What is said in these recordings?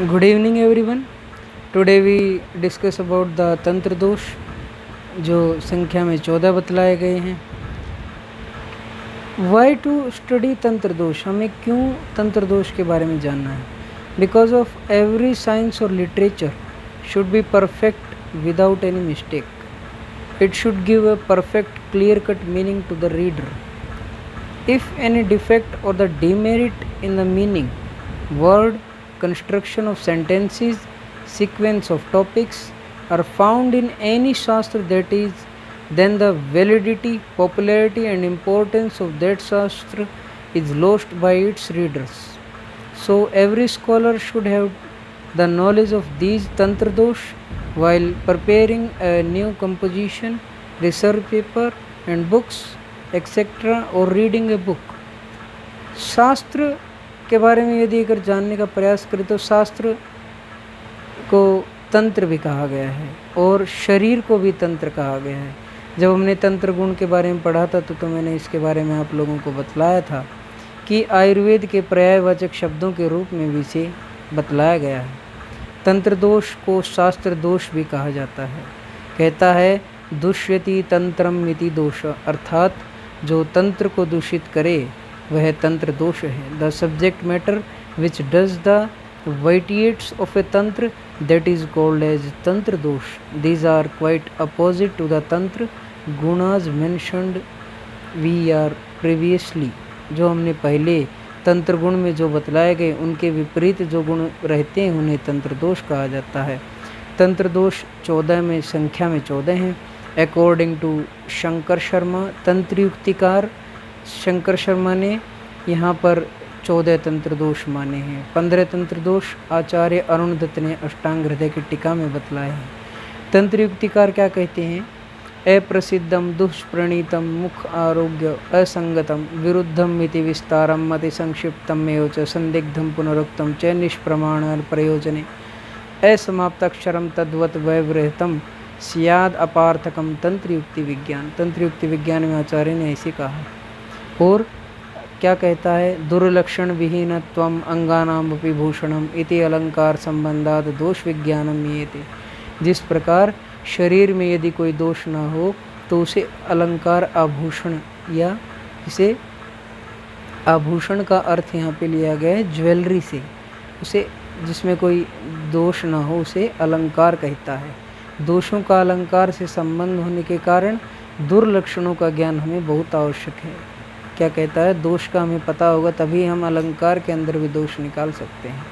Good evening everyone. Today we discuss about the तंत्र दोष जो संख्या में 14 बतलाए गए हैं. Why to study तंत्र दोष? हमें क्यों तंत्र दोष के बारे में जानना है? Because of every science or literature should be perfect without any mistake. It should give a perfect clear-cut meaning to the reader. If any defect or the demerit in the meaning, word, construction of sentences, sequence of topics are found in any shastra, that is, then the validity, popularity and importance of that shastra is lost by its readers. So every scholar should have the knowledge of these tantra dosh while preparing a new composition, research paper and books, etc. or reading a book. शास्त्र के बारे में यदि अगर जानने का प्रयास करें तो शास्त्र को तंत्र भी कहा गया है और शरीर को भी तंत्र कहा गया है. जब हमने तंत्र गुण के बारे में पढ़ा था तो मैंने इसके बारे में आप लोगों को बतलाया था कि आयुर्वेद के पर्यायवाचक शब्दों के रूप में भी इसे बतलाया गया है. तंत्र दोष को शास्त्र दोष भी कहा जाता है. कहता है दुष्यति तंत्रम इति दोष, अर्थात जो तंत्र को दूषित करे वह तंत्र दोष है. The subject matter which does the vitiates of a tantra, that is called as tantra dosha. These are quite opposite to the tantra gunas mentioned we are previously. जो हमने पहले तंत्र गुण में जो बतलाए गए उनके विपरीत जो गुण रहते हैं उन्हें तंत्र दोष कहा जाता है. तंत्र दोष 14 में संख्या में 14 हैं. अकॉर्डिंग टू शंकर शर्मा तंत्र युक्तिकार, शंकर शर्मा ने यहाँ पर 14 तंत्र दोष माने हैं. 15 तंत्र दोष आचार्य अरुणदत्त ने अष्टांग हृदय की टीका में बतलाए हैं. तंत्र युक्तिकार क्या कहते हैं? अप्रसिद्धम दुष्प्रणीतम मुख आरोग्य असंगतम विरुद्धम इति विस्तारम अति संक्षिप्तम एव च संदिग्धम पुनरुक्तम च निष्प्रमाण प्रयोजने असमाप्ताक्षरम तद्वत व्यवहृतम स्याद अपार्थकम तंत्र युक्ति विज्ञान. तंत्र युक्ति विज्ञान में आचार्य ने ऐसे कहा. और क्या कहता है? दुर्लक्षण विहीनत्वम अंगानाम अपि भूषणम इति अलंकार संबंधात दोष विज्ञानम येते. जिस प्रकार शरीर में यदि कोई दोष ना हो तो उसे अलंकार आभूषण, या इसे आभूषण का अर्थ यहाँ पे लिया गया है ज्वेलरी से, उसे जिसमें कोई दोष ना हो उसे अलंकार कहता है. दोषों का अलंकार से संबंध होने के कारण दुर्लक्षणों का ज्ञान हमें बहुत आवश्यक है. क्या कहता है? दोष का हमें पता होगा तभी हम अलंकार के अंदर भी दोष निकाल सकते हैं.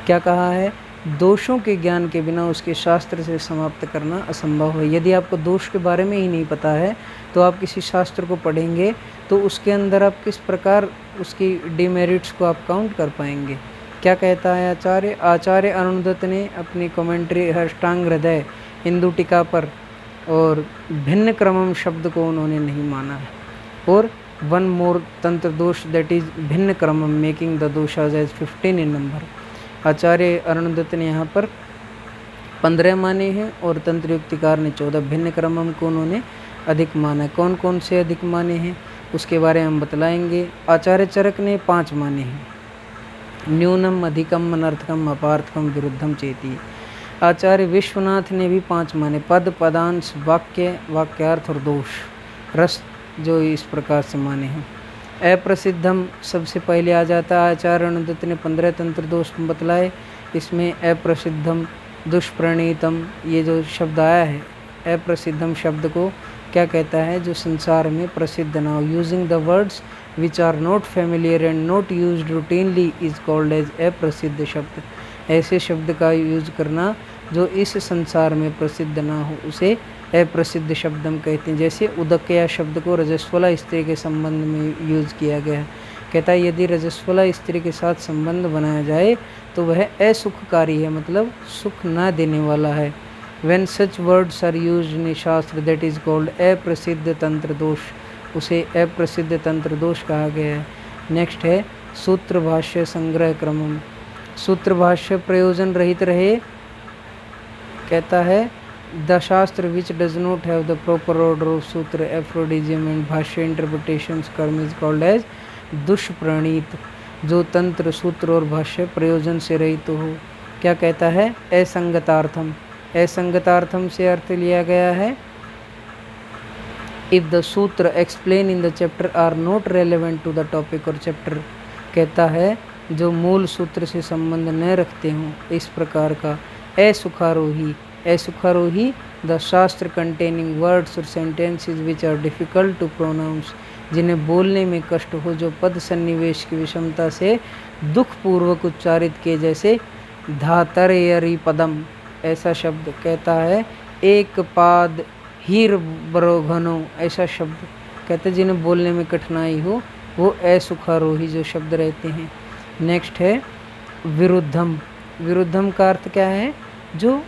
क्या कहा है? दोषों के ज्ञान के बिना उसके शास्त्र से समाप्त करना असंभव है. यदि आपको दोष के बारे में ही नहीं पता है तो आप किसी शास्त्र को पढ़ेंगे तो उसके अंदर आप किस प्रकार उसकी डिमेरिट्स को आप काउंट कर पाएंगे. क्या कहता है आचार्य अरुणदत्त ने अपनी कमेंट्री अष्टांग हृदय हिंदू टीका पर, और भिन्न क्रमम शब्द को उन्होंने नहीं माना है. और वन मोर तंत्र दोष, that is bhinna kramam making the doshas as 15 in number. Acharya Arunadatta ने यहाँ पर 15 माने हैं और तंत्र युक्तिकार ने 14. भिन्न क्रमम को उन्होंने अधिक माना है. कौन कौन से अधिक माने हैं उसके बारे में हम बतलाएंगे. आचार्य चरक ने 5 माने हैं. न्यूनम अधिकम अनर्थकम अपार्थकम विरुद्धम चेती. आचार्य विश्वनाथ ने भी 5 माने. पद, पदांश, वाक्य, वाक्यार्थ और दोष, रस, जो इस प्रकार से माने हैं. अप्रसिद्धम सबसे पहले आ जाता है. आचार्य अरुणदत्त ने 15 तंत्र दोष बतलाए. इसमें अप्रसिद्धम, दुष्प्रणीतम, ये जो शब्द आया है अप्रसिद्धम शब्द को क्या कहता है? जो संसार में प्रसिद्ध ना हो. Using the words which are not familiar and not used routinely is called as aprasiddha shabda. ऐसे शब्द का यूज करना जो इस संसार में प्रसिद्ध ना हो उसे अप्रसिद्ध शब्द हम कहते हैं. जैसे उदकया शब्द को रजस्वला स्त्री के संबंध में यूज किया गया है. कहता है यदि रजस्वला स्त्री के साथ संबंध बनाया जाए तो वह असुखकारी है, मतलब सुख ना देने वाला है. When such words are used in shastra that is called अप्रसिद्ध तंत्र दोष. उसे अप्रसिद्ध तंत्र दोष कहा गया है. नेक्स्ट है सूत्र भाष्य संग्रह क्रमम. सूत्र भाष्य प्रयोजन रहित रहे. कहता है the shastra which does not have the proper order of सूत्र एफ्रोडिजियम एंड भाष्य इंटरप्रिटेशंस कर्म इज कॉल्ड एज दुष्प्रणीत. जो तंत्र सूत्र और भाष्य प्रयोजन से रहित हो क्या कहता है? असंगतार्थम। असंगतार्थम से अर्थ लिया गया है if the sutra explain in the chapter are not relevant to the topic or chapter. कहता है जो मूल सूत्र से संबंध न रखते हों, इस प्रकार का। असुखारोही, असुखारोही the shastra containing words or sentences which are difficult to pronounce, जिन्हें बोलने में कष्ट हो, जो पद सन्निवेश की विषमता से दुखपूर्वक उच्चारित किए, जैसे धातरयरी पदम, ऐसा शब्द। कहता है एक पाद हीर बरोघनो, ऐसा शब्द। कहते हैं जिन्हें बोलने में कठिनाई हो वो असुखारोही जो शब्द रहते हैं। नेक्स्ट है विरुद्धम। विरुद्धम का अर्थ क्या है? जो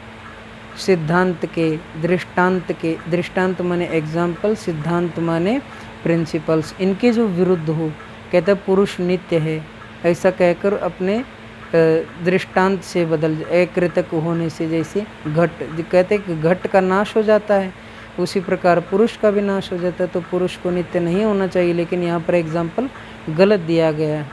सिद्धांत के, दृष्टांत के, दृष्टांत माने एग्जाम्पल, सिद्धांत माने प्रिंसिपल्स, इनके जो विरुद्ध हो। कहता है पुरुष नित्य है, ऐसा कहकर अपने दृष्टांत से बदल, अकृतक होने से, जैसे घट, कहते हैं कि घट का नाश हो जाता है, उसी प्रकार पुरुष का भी नाश हो जाता है। तो पुरुष को नित्य नहीं होना चाहिए, लेकिन यहाँ पर एग्जाम्पल गलत दिया गया है।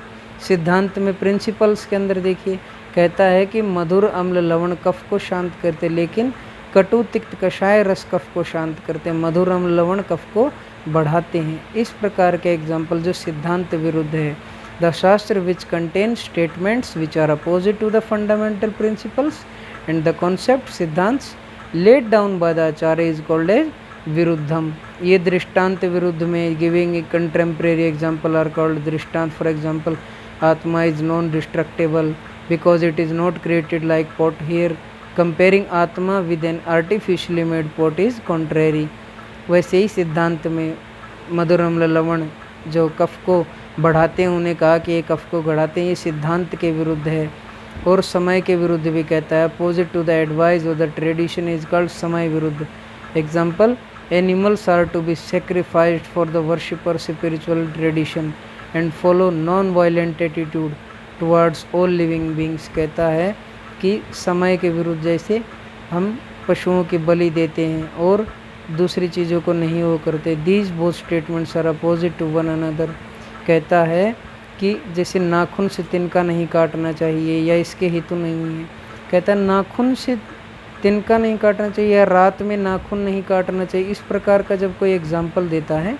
सिद्धांत में प्रिंसिपल्स के अंदर देखिए, कहता है कि मधुर अम्ल लवण कफ को शांत करते, लेकिन कटु तिक्त कषाय रस कफ को शांत करते हैं। मधुर अम्ल लवण कफ को बढ़ाते हैं। इस प्रकार के एग्जाम्पल जो सिद्धांत विरुद्ध है। The shastra which contain statements which are opposite to the fundamental principles and the concept siddhantas laid down by the acharya is called as viruddham. ये दृष्टांत विरुद्ध में giving a contemporary example are called drishtanta. For example, atma is non destructible because it is not created like pot. Here comparing atma with an artificially made pot is contrary. वैसे ही सिद्धांत में मधुर अम्ल लवण जो कफ को बढ़ाते हैं, उन्हें कहा कि ये कफ को बढ़ाते हैं, ये सिद्धांत के विरुद्ध है। और समय के विरुद्ध भी कहता है, opposite to the advice or the tradition is called समय विरुद्ध। Example, animals are to be sacrificed for the worshipper spiritual tradition and follow non violent attitude towards all living beings. कहता है कि समय के विरुद्ध, जैसे हम पशुओं की बलि देते हैं और दूसरी चीज़ों को नहीं वो करते। These both statements are opposite to one another. कहता है कि जैसे नाखून से तिनका नहीं काटना चाहिए या इसके हेतु नहीं है। कहता है नाखून से तिनका नहीं काटना चाहिए या रात में नाखून नहीं काटना चाहिए। इस प्रकार का जब कोई एग्जाम्पल देता है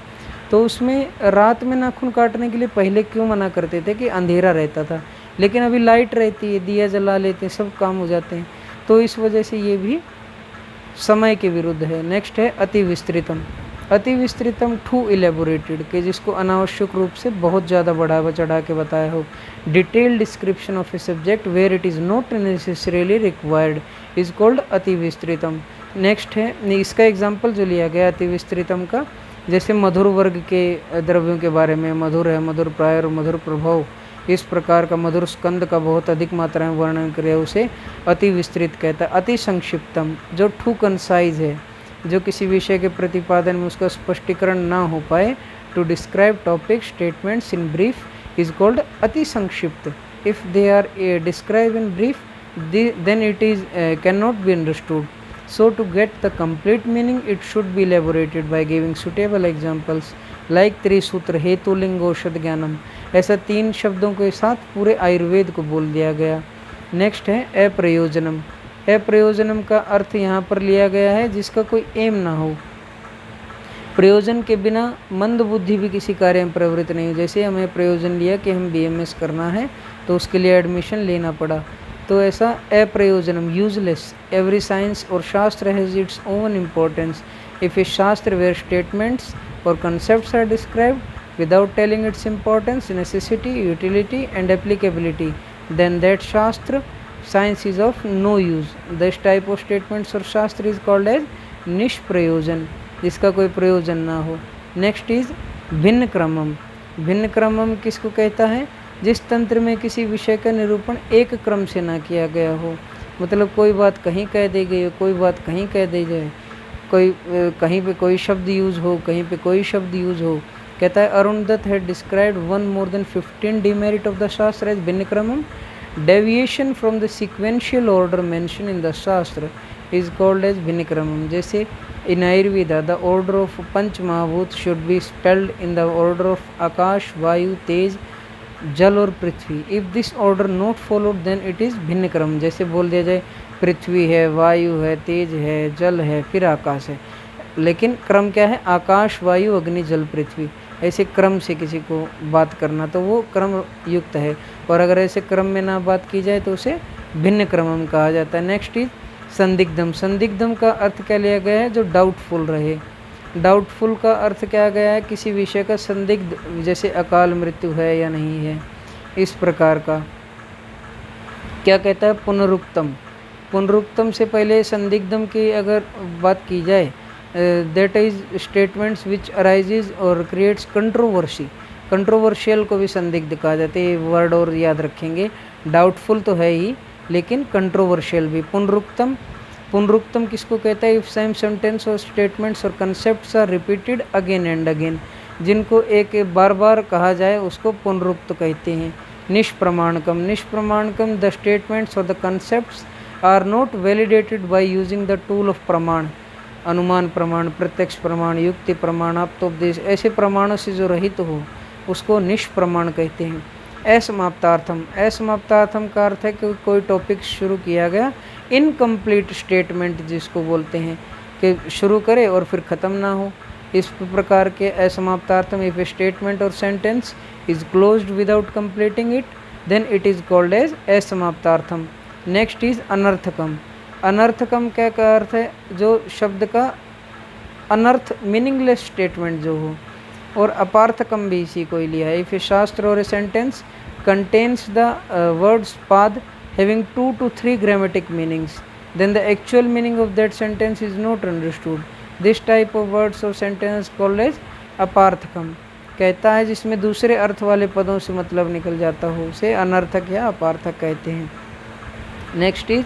तो उसमें रात में नाखून काटने के लिए पहले क्यों मना करते थे कि अंधेरा रहता था, लेकिन अभी लाइट रहती है, दिया जला लेते हैं, सब काम हो जाते हैं। तो इस वजह से ये भी समय के विरुद्ध है। नेक्स्ट है अति विस्तृतम। अति विस्तृतम टू इलेबोरेटेड, के जिसको अनावश्यक रूप से बहुत ज़्यादा बढ़ावा चढ़ा के बताया हो। Detailed description of a subject where it is not necessarily required is called अति विस्तृतम। नेक्स्ट है, इसका एग्जाम्पल जो लिया गया अति विस्तृतम का, जैसे मधुर वर्ग के द्रव्यों के बारे में, मधुर है, मधुर प्राय और मधुर प्रभाव, इस प्रकार का मधुर स्कंद का बहुत अधिक मात्रा में वर्णन करे, उसे अति विस्तृत कहता है। अति संक्षिप्तम, जो टू कंसाइज है, जो किसी विषय के प्रतिपादन में उसका स्पष्टीकरण ना हो पाए, to describe topic statements in brief is called अति संक्षिप्त। If they are describe in brief then it is can not be understood. So to get the complete meaning, it should be elaborated by giving suitable examples like त्रिसूत्र हेतु लिंग औषध ज्ञानम। ऐसा 3 शब्दों के साथ पूरे आयुर्वेद को बोल दिया गया। नेक्स्ट है अप्रयोजनम। अप्रयोजनम का अर्थ यहाँ पर लिया गया है जिसका कोई एम ना हो। प्रयोजन के बिना मंद बुद्धि भी किसी कार्य में प्रवृत्त नहीं हो। जैसे हमें प्रयोजन लिया कि हम BMS करना है तो उसके लिए एडमिशन लेना पड़ा, तो ऐसा अप्रयोजनम, यूजलेस। एवरी साइंस और shastra has its own importance. If a shastra where statements और concepts are described without telling its importance, necessity, utility and applicability, then that shastra science is of no use. This type of statements और shastra is called as निष्प्रयोजन, जिसका कोई प्रयोजन ना हो। Next is bhinna क्रमम। भिन्न क्रमम किसको कहता है? जिस तंत्र में किसी विषय का निरूपण एक क्रम से ना किया गया हो, मतलब कोई बात कहीं कह दी गई हो, कोई बात कहीं कह दी जाए, कोई कहीं पे कोई शब्द यूज़ हो, कहीं पे कोई शब्द यूज़ हो। कहता है Arunadatta had described one more than 15 demerit of the shastra as bhinna kramam. Deviation from the sequential order mention in the shastra is called as bhinna kramam. जैसे in Ayurveda the order of pancha mahabhuta should be spelled in the order of akasha, vayu, teja, jala और prithvi. If this order not followed then it is bhinna krama. जैसे बोल दिया जाए पृथ्वी है, वायु है, तेज है, जल है, फिर आकाश है, लेकिन क्रम क्या है, आकाश, वायु, अग्नि, जल, पृथ्वी, ऐसे क्रम से किसी को बात करना तो वो क्रम युक्त है। और अगर ऐसे क्रम में ना बात की जाए तो उसे भिन्न क्रमम कहा जाता है। Next is संदिग्धम। संदिग्धम का अर्थ क्या लिया गया है, जो डाउटफुल रहे। डाउटफुल का अर्थ क्या गया है, किसी विषय का संदिग्ध, जैसे अकाल मृत्यु है या नहीं है, इस प्रकार का। क्या कहता है, पुनरुक्तम। पुनरुक्तम से पहले संदिग्धम की अगर बात की जाए, that is statements which arises और क्रिएट्स कंट्रोवर्सी। कंट्रोवर्शियल को भी संदिग्ध कहा जाता है, ये वर्ड और याद रखेंगे। डाउटफुल तो है ही, लेकिन कंट्रोवर्शियल भी। पुनरुक्तम, पुनरुक्तम किसको कहता है, इफ सेम सेंटेंस और स्टेटमेंट्स और concepts are repeated again and again, जिनको एक बार बार कहा जाए उसको पुनरुक्त कहते हैं। निष्प्रमाणकम। निष्प्रमाणकम, द स्टेटमेंट्स और the concepts are not validated by using the tool of प्रमाण। अनुमान प्रमाण, प्रत्यक्ष प्रमाण, युक्ति प्रमाण, आप्तोपदेश, ऐसे प्रमाणों से जो रहित हो उसको निष्प्रमाण कहते हैं। असमाप्तार्थम। असमाप्तार्थम का अर्थ है कि कोई टॉपिक शुरू किया गया, इनकम्प्लीट स्टेटमेंट जिसको बोलते हैं, कि शुरू करे और फिर ख़त्म ना हो, इस प्रकार के असमाप्तार्थम। इफ ए स्टेटमेंट और sentence is closed without completing it then it is called as asamaptartham. Next is anarthakam. अनर्थकम क्या का अर्थ है, जो शब्द का अनर्थ, मीनिंगलेस स्टेटमेंट जो हो। और अपार्थकम भी इसी को ही लिया है। इफ ए शास्त्र और a sentence contains the words पाद having 2 to 3 grammatic meanings, then the actual meaning of that sentence is not understood. This type of words or sentence called as अपार्थकम। कहता है जिसमें दूसरे अर्थ वाले पदों से मतलब निकल जाता हो, उसे अनर्थक या अपार्थक कहते हैं। Next is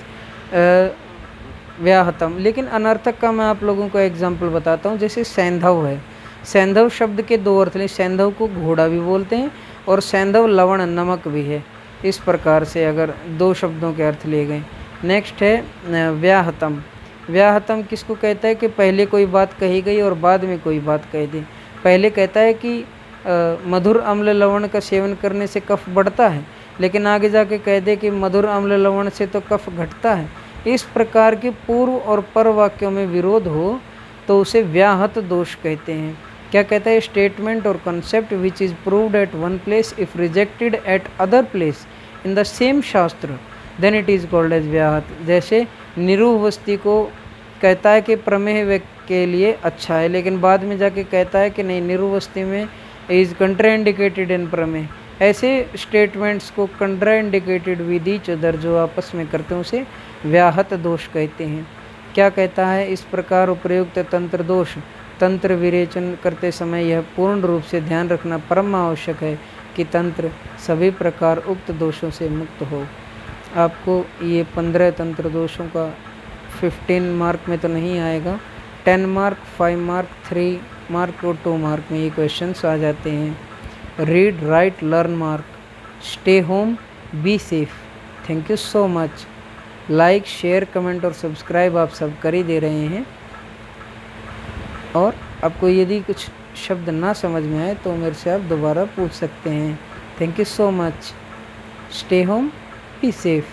vyahatam. लेकिन अनर्थक का मैं आप लोगों को एग्जाम्पल बताता हूँ। जैसे सैंधव है, सैंधव शब्द के दो अर्थ हैं। सैंधव को घोड़ा भी बोलते हैं और सैंधव लवण, नमक भी है। इस प्रकार से अगर दो शब्दों के अर्थ लिए गए। नेक्स्ट है व्याहतम। व्याहतम किसको कहता है, कि पहले कोई बात कही गई और बाद में कोई बात कह दी। पहले कहता है कि मधुर अम्ल लवण का सेवन करने से कफ बढ़ता है, लेकिन आगे जाके कह दे कि मधुर अम्ल लवण से तो कफ घटता है। इस प्रकार के पूर्व और पर वाक्यों में विरोध हो तो उसे व्याहत दोष कहते हैं। क्या कहता है, स्टेटमेंट और concept which is proved at one place if rejected at other place in the same shastra then it is called as व्याहत। जैसे निरूहवस्ती को कहता है कि प्रमेय के लिए अच्छा है, लेकिन बाद में जाके कहता है कि नहीं, निरूहवस्ती में इज़ कंट्राइंडिकेटेड इन प्रमेय। ऐसे स्टेटमेंट्स को कंट्राइंडिकेटेड विद ईच अदर जो आपस में करते हैं उसे व्याहत दोष कहते हैं। क्या कहता है, इस प्रकार उपयुक्त तंत्र दोष, तंत्र विरेचन करते समय यह पूर्ण रूप से ध्यान रखना परम आवश्यक है कि तंत्र सभी प्रकार उक्त दोषों से मुक्त हो। आपको ये 15 तंत्र दोषों का 15 मार्क में तो नहीं आएगा, 10 मार्क, 5 मार्क, 3 मार्क और 2 मार्क में ये क्वेश्चंस आ जाते हैं। Read, right, learn mark. Stay home, be safe. Thank you so much. Like, share, comment और सब्सक्राइब आप सब कर ही दे रहे हैं। और आपको यदि कुछ शब्द ना समझ में आए तो मेरे से आप दोबारा पूछ सकते हैं। Thank you so much. Stay home, be safe.